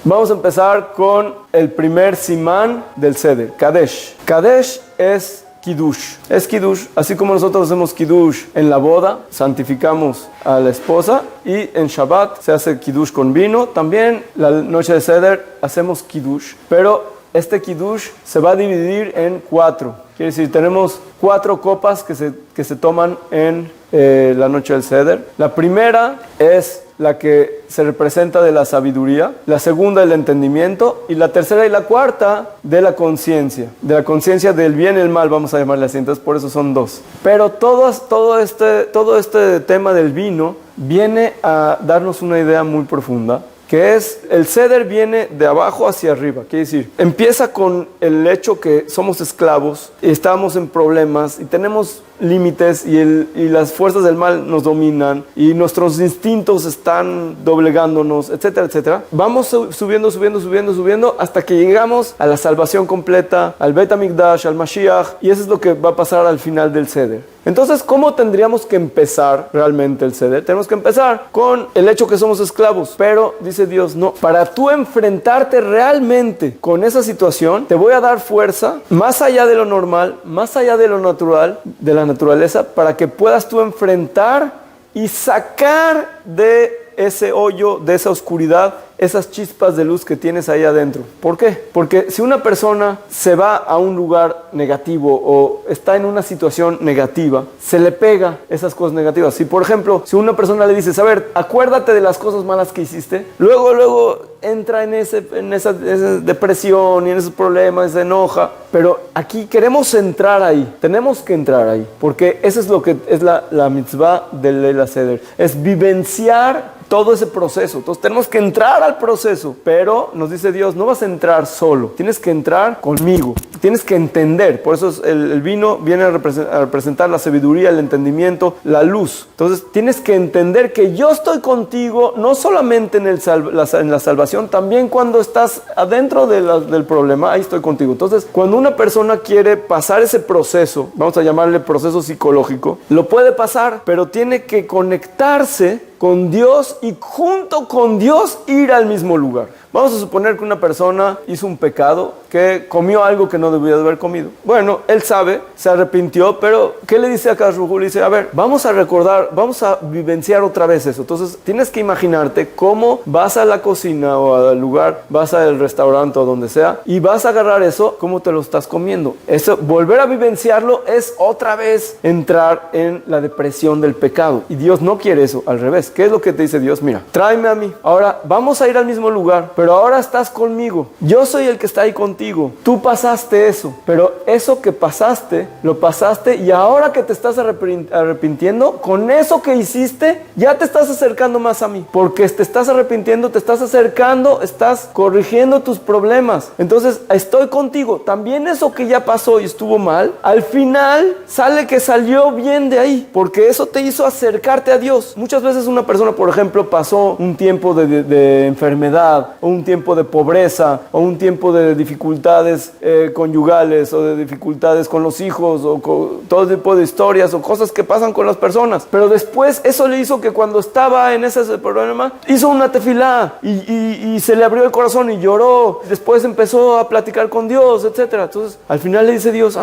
Vamos a empezar con el primer simán del Seder, Kadesh. Kadesh es Kiddush. Es Kiddush, así como nosotros hacemos Kiddush en la boda, santificamos a la esposa, y en Shabbat se hace Kiddush con vino. También la noche de Seder hacemos Kiddush, pero este Kiddush se va a dividir en 4. Quiere decir, tenemos 4 copas que se toman en la noche del Seder. La primera es la que se representa de la sabiduría, la segunda del entendimiento, y la tercera y la cuarta de la conciencia del bien y el mal, vamos a llamarle así. Entonces por eso son 2. Pero todo este tema del vino viene a darnos una idea muy profunda, que es, el Seder viene de abajo hacia arriba. Quiere decir, empieza con el hecho que somos esclavos y estamos en problemas y tenemos límites y las fuerzas del mal nos dominan y nuestros instintos están doblegándonos, etcétera, etcétera. Vamos subiendo hasta que llegamos a la salvación completa, al Beit HaMikdash, al Mashiach, y eso es lo que va a pasar al final del Seder. Entonces, ¿cómo tendríamos que empezar realmente el Seder? Tenemos que empezar con el hecho que somos esclavos, pero dice Dios, no, para tú enfrentarte realmente con esa situación, te voy a dar fuerza más allá de lo normal, más allá de lo natural, de la naturaleza, para que puedas tú enfrentar y sacar de ese hoyo, de esa oscuridad, esas chispas de luz que tienes ahí adentro. ¿Por qué? Porque si una persona se va a un lugar negativo o está en una situación negativa, se le pega esas cosas negativas. Si, por ejemplo, si una persona le dices, a ver, acuérdate de las cosas malas que hiciste, luego entra en esa depresión y en esos problemas, se enoja. Pero aquí queremos entrar ahí, tenemos que entrar ahí, porque eso es lo que es la mitzvah del Leil HaSeder, es vivenciar todo ese proceso. Entonces tenemos que entrar al proceso, pero nos dice Dios, no vas a entrar solo, tienes que entrar conmigo, tienes que entender. Por eso el vino viene a representar la sabiduría, el entendimiento, la luz. Entonces tienes que entender que yo estoy contigo, no solamente en la salvación, también cuando estás adentro del problema, ahí estoy contigo. Entonces, cuando una persona quiere pasar ese proceso, vamos a llamarle proceso psicológico, lo puede pasar, pero tiene que conectarse con Dios y junto con Dios ir al mismo lugar. Vamos a suponer que una persona hizo un pecado, que comió algo que no debía de haber comido. Bueno, él sabe, se arrepintió, pero ¿qué le dice a Akadosh Baruj Hu? Le dice, a ver, vamos a recordar, vamos a vivenciar otra vez eso. Entonces, tienes que imaginarte cómo vas a la cocina o al lugar, vas al restaurante o donde sea, y vas a agarrar eso, cómo te lo estás comiendo. Eso, volver a vivenciarlo es otra vez entrar en la depresión del pecado. Y Dios no quiere eso, al revés. ¿Qué es lo que te dice Dios? Mira, tráeme a mí. Ahora, vamos a ir al mismo lugar, pero ahora estás conmigo. Yo soy el que está ahí contigo. Tú pasaste eso, pero eso que pasaste, lo pasaste, y ahora que te estás arrepintiendo, con eso que hiciste, ya te estás acercando más a mí. Porque te estás arrepintiendo, te estás acercando, estás corrigiendo tus problemas. Entonces, estoy contigo. También eso que ya pasó y estuvo mal, al final sale que salió bien de ahí, porque eso te hizo acercarte a Dios. Muchas veces una persona, por ejemplo, pasó un tiempo de enfermedad, o un tiempo de pobreza, o un tiempo de dificultades conyugales, o de dificultades con los hijos, o con todo tipo de historias o cosas que pasan con las personas, pero después eso le hizo que cuando estaba en ese problema hizo una tefilá y se le abrió el corazón y lloró, después empezó a platicar con Dios, etcétera. Entonces al final le dice Dios,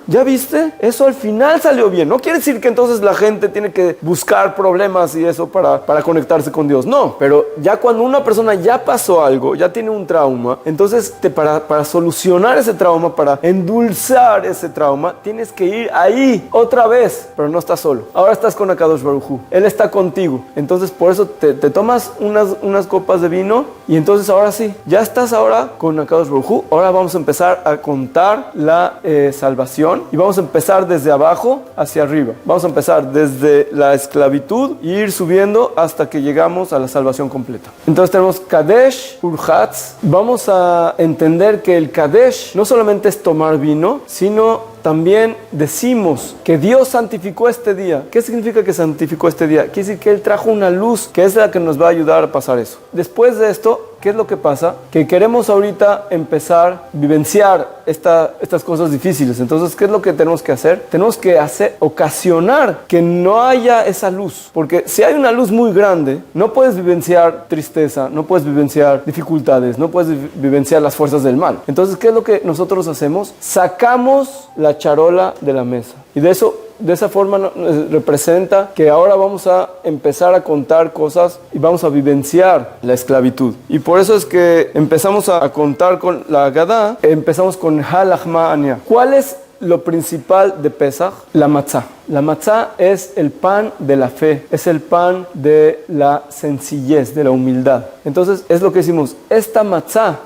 ¿ya viste? Eso al final salió bien. No quiere decir que entonces la gente tiene que buscar problemas y eso para conectarse con Dios, no, pero ya cuando una persona ya pasó algo, ya tiene un trauma, entonces para solucionar ese trauma, para endulzar ese trauma, tienes que ir ahí otra vez, pero no estás solo. Ahora estás con Akadosh Baruj Hu. Él está contigo. Entonces por eso te tomas unas copas de vino, y entonces ahora sí, ya estás ahora con Akadosh Baruj Hu. Ahora vamos a empezar a contar la salvación, y vamos a empezar desde abajo hacia arriba. Vamos a empezar desde la esclavitud y ir subiendo hasta que llegamos a la salvación completa. Entonces tenemos Kadesh, Urhatz. Vamos a entender que el Kadesh no solamente es tomar vino, sino también decimos que Dios santificó este día. ¿Qué significa que santificó este día? Quiere decir que Él trajo una luz que es la que nos va a ayudar a pasar eso. Después de esto, ¿qué es lo que pasa? Que queremos ahorita empezar a vivenciar estas cosas difíciles. Entonces, ¿qué es lo que tenemos que hacer? Tenemos que ocasionar que no haya esa luz. Porque si hay una luz muy grande, no puedes vivenciar tristeza, no puedes vivenciar dificultades, no puedes vivenciar las fuerzas del mal. Entonces, ¿qué es lo que nosotros hacemos? Sacamos la charola de la mesa. Y de esa forma representa que ahora vamos a empezar a contar cosas y vamos a vivenciar la esclavitud. Y por eso es que empezamos a contar con la Agadá, empezamos con Halachma Ania. ¿Cuál es lo principal de Pesach? La matzá. La matzá es el pan de la fe, es el pan de la sencillez, de la humildad. Entonces, es lo que decimos, esta matzá,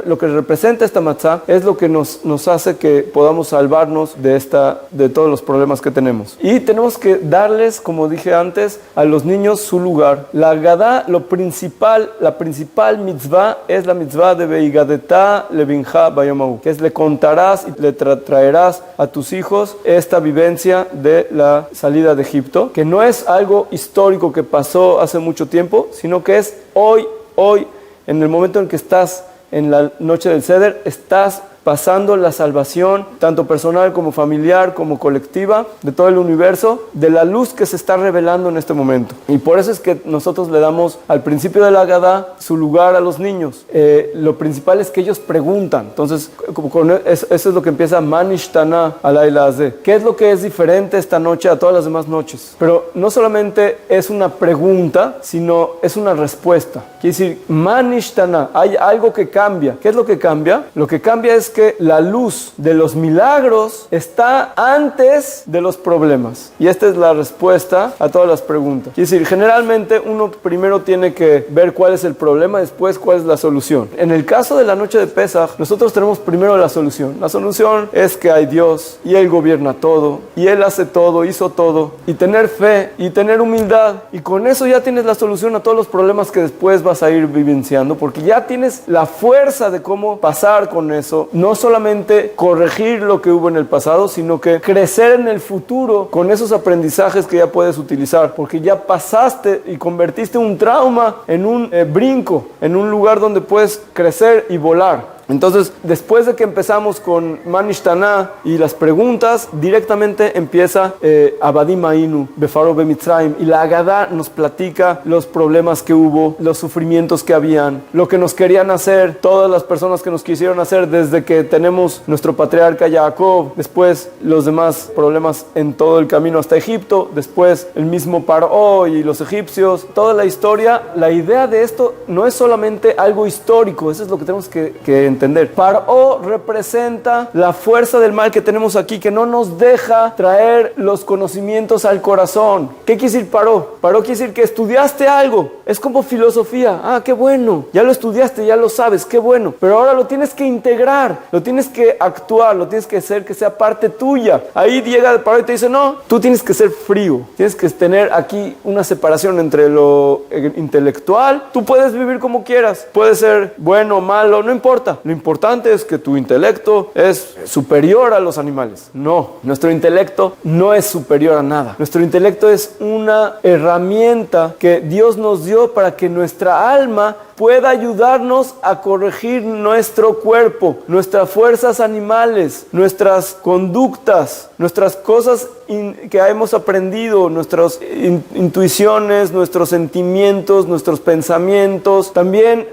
lo que representa esta matzá, es lo que nos hace que podamos salvarnos de todos los problemas que tenemos. Y tenemos que darles, como dije antes, a los niños su lugar. La Agadá, la principal mitzvah es la mitzvah de Veigadetá levinja bayomahu, que es le contarás y le traerás a tus hijos esta vivencia de la salida de Egipto, que no es algo histórico que pasó hace mucho tiempo, sino que es hoy, en el momento en que estás en la noche del Seder, estás pasando la salvación, tanto personal como familiar, como colectiva, de todo el universo, de la luz que se está revelando en este momento. Y por eso es que nosotros le damos al principio de la Agadá su lugar a los niños. Lo principal es que ellos preguntan. Entonces, eso es lo que empieza Manishtana Alayla Azeh. ¿Qué es lo que es diferente esta noche a todas las demás noches? Pero no solamente es una pregunta, sino es una respuesta. Quiere decir, Manishtana, hay algo que cambia. ¿Qué es lo que cambia? Lo que cambia es que la luz de los milagros está antes de los problemas. Y esta es la respuesta a todas las preguntas. Es decir, generalmente uno primero tiene que ver cuál es el problema, después cuál es la solución. En el caso de la noche de Pesach, nosotros tenemos primero la solución. La solución es que hay Dios y Él gobierna todo y Él hace todo, hizo todo. Y tener fe y tener humildad. Y con eso ya tienes la solución a todos los problemas que después vas a ir vivenciando, porque ya tienes la fuerza de cómo pasar con eso. No solamente corregir lo que hubo en el pasado, sino que crecer en el futuro con esos aprendizajes que ya puedes utilizar, porque ya pasaste y convertiste un trauma en un brinco, en un lugar donde puedes crecer y volar. Entonces, después de que empezamos con Manishtana y las preguntas, directamente empieza Abadim Ainu, Befaro Bemitzrayim, y la Agadá nos platica los problemas que hubo, los sufrimientos que habían, lo que nos querían hacer, todas las personas que nos quisieron hacer desde que tenemos nuestro patriarca Jacob, después los demás problemas en todo el camino hasta Egipto, después el mismo Paró y los egipcios, toda la historia. La idea de esto no es solamente algo histórico, eso es lo que tenemos que entender. Paró representa la fuerza del mal que tenemos aquí, que no nos deja traer los conocimientos al corazón. ¿Qué quiere decir Paró? Paró quiere decir que estudiaste algo, es como filosofía. Ah, qué bueno, ya lo estudiaste, ya lo sabes, qué bueno, pero ahora lo tienes que integrar, lo tienes que actuar, lo tienes que hacer que sea parte tuya. Ahí llega el Paró y te dice, no, tú tienes que ser frío, tienes que tener aquí una separación entre lo intelectual. Tú puedes vivir como quieras, puede ser bueno o malo, no importa. Lo importante es que tu intelecto es superior a los animales. No, nuestro intelecto no es superior a nada. Nuestro intelecto es una herramienta que Dios nos dio para que nuestra alma pueda ayudarnos a corregir nuestro cuerpo, nuestras fuerzas animales, nuestras conductas, nuestras cosas que hemos aprendido, nuestras intuiciones, nuestros sentimientos, nuestros pensamientos, también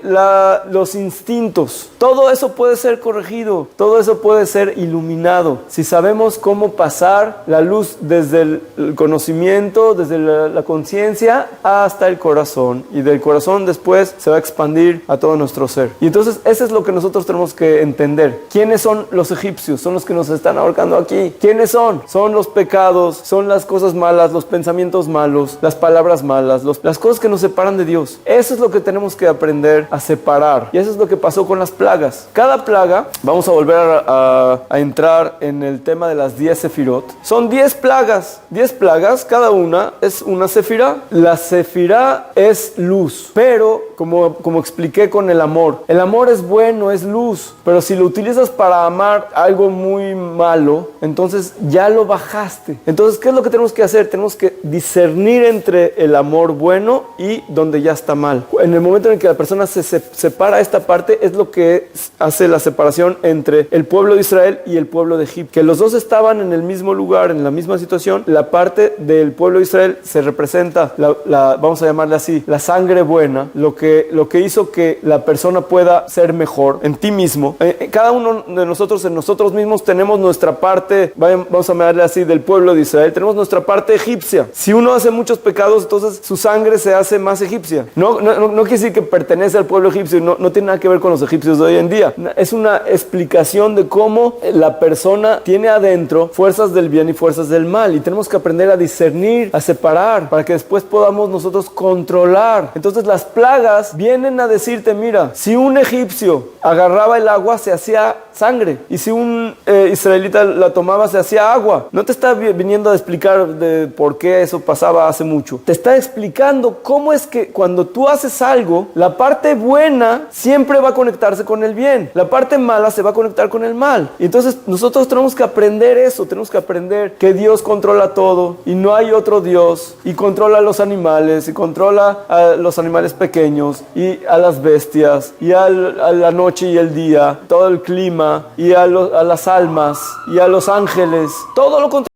los instintos. Todo eso puede ser corregido, todo eso puede ser iluminado si sabemos cómo pasar la luz desde el conocimiento, desde la conciencia hasta el corazón, y del corazón después se va a expandir a todo nuestro ser. Y entonces eso es lo que nosotros tenemos que entender. ¿Quiénes son los egipcios? Son los que nos están ahorcando aquí. ¿Quiénes son? Son los pecados, son las cosas malas, los pensamientos malos, las palabras malas, las cosas que nos separan de Dios. Eso es lo que tenemos que aprender a separar. Y eso es lo que pasó con las plagas. Cada plaga, vamos a volver a entrar en el tema de las 10 sefirot. Son 10 plagas. 10 plagas, cada una es una sefirá. La sefirá es luz, pero como expliqué con el amor es bueno, es luz, pero si lo utilizas para amar algo muy malo, entonces ya lo bajaste. existe. Entonces, ¿qué es lo que tenemos que hacer? Tenemos que discernir entre el amor bueno y donde ya está mal. En el momento en que la persona se separa esta parte, es lo que hace la separación entre el pueblo de Israel y el pueblo de Egipto. Que los dos estaban en el mismo lugar, en la misma situación. La parte del pueblo de Israel se representa, vamos a llamarle así, la sangre buena, lo que hizo que la persona pueda ser mejor en ti mismo. Cada uno de nosotros, en nosotros mismos, tenemos nuestra parte, vamos a llamarle así, del pueblo de Israel, tenemos nuestra parte egipcia. Si uno hace muchos pecados, entonces su sangre se hace más egipcia. No quiere decir que pertenece al pueblo egipcio, no tiene nada que ver con los egipcios de hoy en día. Es una explicación de cómo la persona tiene adentro fuerzas del bien y fuerzas del mal, y tenemos que aprender a discernir, a separar, para que después podamos nosotros controlar. Entonces las plagas vienen a decirte, mira, si un egipcio agarraba el agua, se hacía sangre, y si un israelita la tomaba, se hacía agua. No te está viniendo a explicar de por qué eso pasaba hace mucho. Te está explicando cómo es que cuando tú haces algo, la parte buena siempre va a conectarse con el bien, la parte mala se va a conectar con el mal. Y entonces nosotros tenemos que aprender eso, tenemos que aprender que Dios controla todo y no hay otro Dios, y controla a los animales, y controla a los animales pequeños, y a las bestias, y a la noche y el día, todo el clima, y a las almas, y a los ángeles, todo lo controla.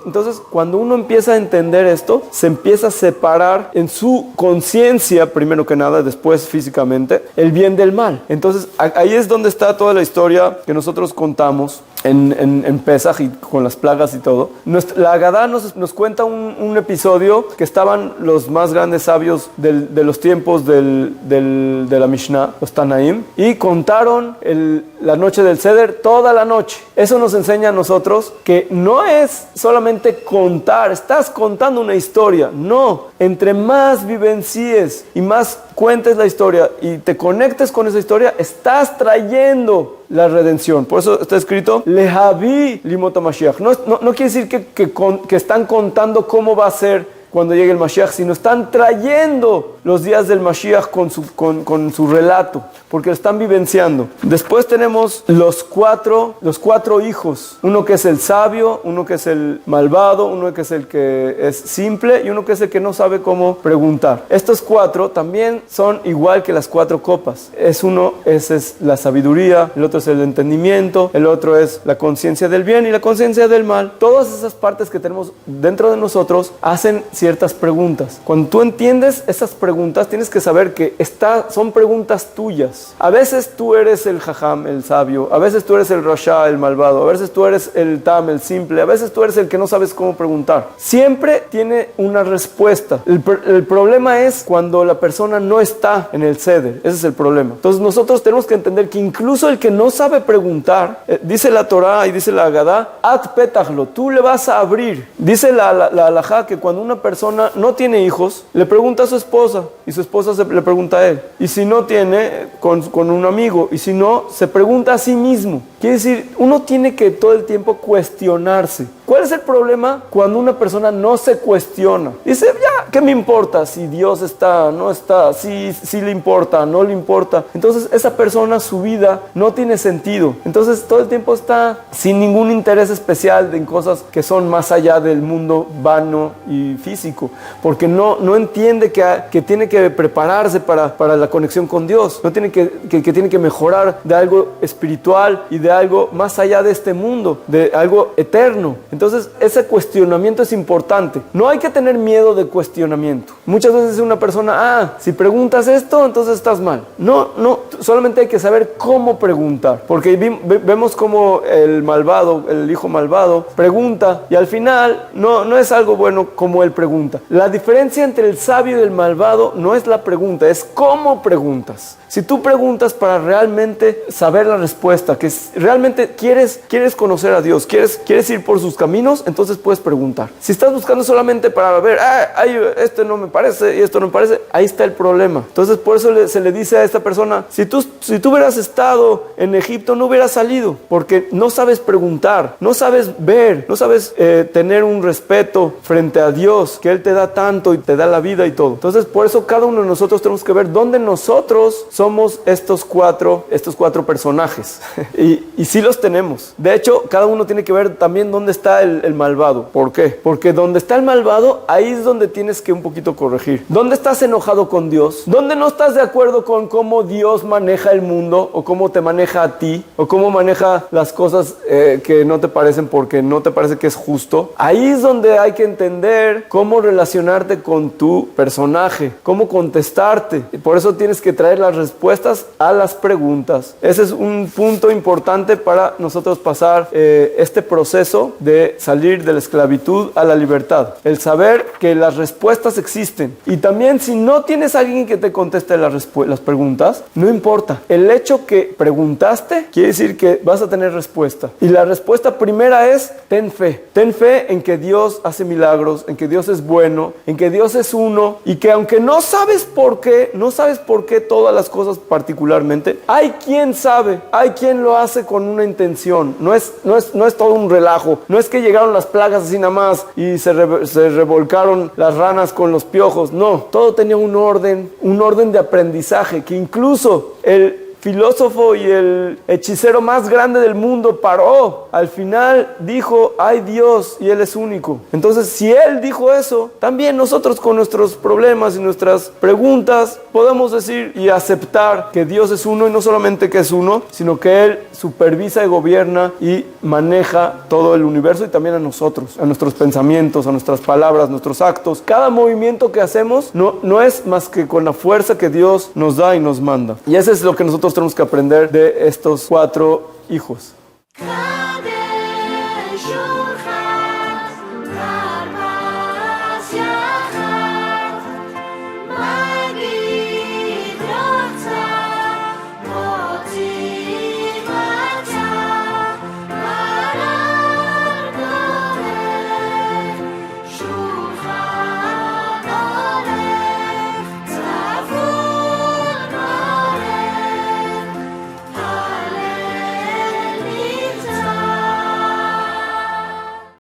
Entonces, cuando uno empieza a entender esto, se empieza a separar en su conciencia, primero que nada, después físicamente, el bien del mal. Entonces, ahí es donde está toda la historia que nosotros contamos en Pesaj, y con las plagas y todo. La Agadá nos cuenta un episodio que estaban los más grandes sabios de los tiempos de la Mishnah, los Tanaim, y contaron la noche del Seder toda la noche. Eso nos enseña a nosotros que no es solamente contar, estás contando una historia. No, entre más vivencies y más cuentes la historia y te conectes con esa historia, estás trayendo la redención. Por eso está escrito Lehavi Limot HaMashiach. No quiere decir que están contando cómo va a ser cuando llegue el Mashiach, sino están trayendo los días del Mashiach con su relato, porque lo están vivenciando. Después tenemos los cuatro hijos, uno que es el sabio, uno que es el malvado, uno que es el que es simple, y uno que es el que no sabe cómo preguntar. Estos cuatro también son igual que las cuatro copas. Ese es la sabiduría, el otro es el entendimiento, el otro es la conciencia del bien y la conciencia del mal. Todas esas partes que tenemos dentro de nosotros hacen ciertas preguntas. Cuando tú entiendes esas preguntas, tienes que saber que son preguntas tuyas. A veces tú eres el jajam, el sabio, a veces tú eres el rasha, el malvado, a veces tú eres el tam, el simple, a veces tú eres el que no sabes cómo preguntar. Siempre tiene una respuesta. El problema es cuando la persona no está en el seder. Ese es el problema. Entonces nosotros tenemos que entender que incluso el que no sabe preguntar, dice la Torah y dice la Agadá, at petachlo, tú le vas a abrir. Dice la halajá que cuando una persona no tiene hijos, le pregunta a su esposa, y su esposa le pregunta a él. Y si no tiene, con un amigo. Y si no, se pregunta a sí mismo. Quiere decir, uno tiene que todo el tiempo cuestionarse. ¿Cuál es el problema cuando una persona no se cuestiona? Dice, ya, ¿qué me importa si Dios está, no está, si le importa, no le importa? Entonces esa persona, su vida no tiene sentido. Entonces todo el tiempo está sin ningún interés especial en cosas que son más allá del mundo vano y físico, porque no entiende que tiene que prepararse para la conexión con Dios. No tiene que tiene que mejorar de algo espiritual y de algo más allá de este mundo, de algo eterno. Entonces ese cuestionamiento es importante. No hay que tener miedo de cuestionamiento. Muchas veces una persona, si preguntas esto, entonces estás mal. No, solamente hay que saber cómo preguntar, porque vemos como el malvado, el hijo malvado, pregunta, y al final no es algo bueno como él pregunta. La diferencia entre el sabio y el malvado no es la pregunta, es cómo preguntas. Si tú preguntas para realmente saber la respuesta, que realmente quieres conocer a Dios, quieres ir por sus caminos, entonces puedes preguntar. Si estás buscando solamente para ver, esto no me parece y esto no me parece, ahí está el problema. Entonces por eso se le dice a esta persona, si tú hubieras estado en Egipto, no hubieras salido, porque no sabes preguntar, no sabes ver, no sabes tener un respeto frente a Dios, que Él te da tanto y te da la vida y todo. Entonces por eso cada uno de nosotros tenemos que ver dónde nosotros somos estos cuatro personajes. Y Y sí los tenemos. De hecho, cada uno tiene que ver también dónde está el malvado. ¿Por qué? Porque donde está el malvado, ahí es donde tienes que un poquito corregir. ¿Dónde estás enojado con Dios? ¿Dónde no estás de acuerdo con cómo Dios maneja el mundo? ¿O cómo te maneja a ti? ¿O cómo maneja las cosas que no te parecen porque no te parece que es justo? Ahí es donde hay que entender cómo relacionarte con tu personaje, cómo contestarte. Y por eso tienes que traer las respuestas a las preguntas. Ese es un punto importante para nosotros pasar este proceso de salir de la esclavitud a la libertad. El saber que las respuestas existen. Y también si no tienes a alguien que te conteste las preguntas, no importa. El hecho que preguntaste quiere decir que vas a tener respuesta. Y la respuesta primera es: ten fe. Ten fe en que Dios hace milagros, en que Dios es bueno, en que Dios es uno, y que aunque no sabes por qué todas las cosas particularmente, hay quien sabe, hay quien lo hace con una intención. No es todo un relajo. No es que llegaron las plagas así nada más y se revolcaron las ranas con los piojos. No, todo tenía un orden de aprendizaje, que incluso el filósofo y el hechicero más grande del mundo paró. Al final dijo: hay Dios y Él es único. Entonces, si Él dijo eso, también nosotros con nuestros problemas y nuestras preguntas podemos decir y aceptar que Dios es uno, y no solamente que es uno, sino que Él supervisa y gobierna y maneja todo el universo, y también a nosotros, a nuestros pensamientos, a nuestras palabras, nuestros actos. Cada movimiento que hacemos no es más que con la fuerza que Dios nos da y nos manda. Y eso es lo que nosotros tenemos que aprender de estos 4 hijos.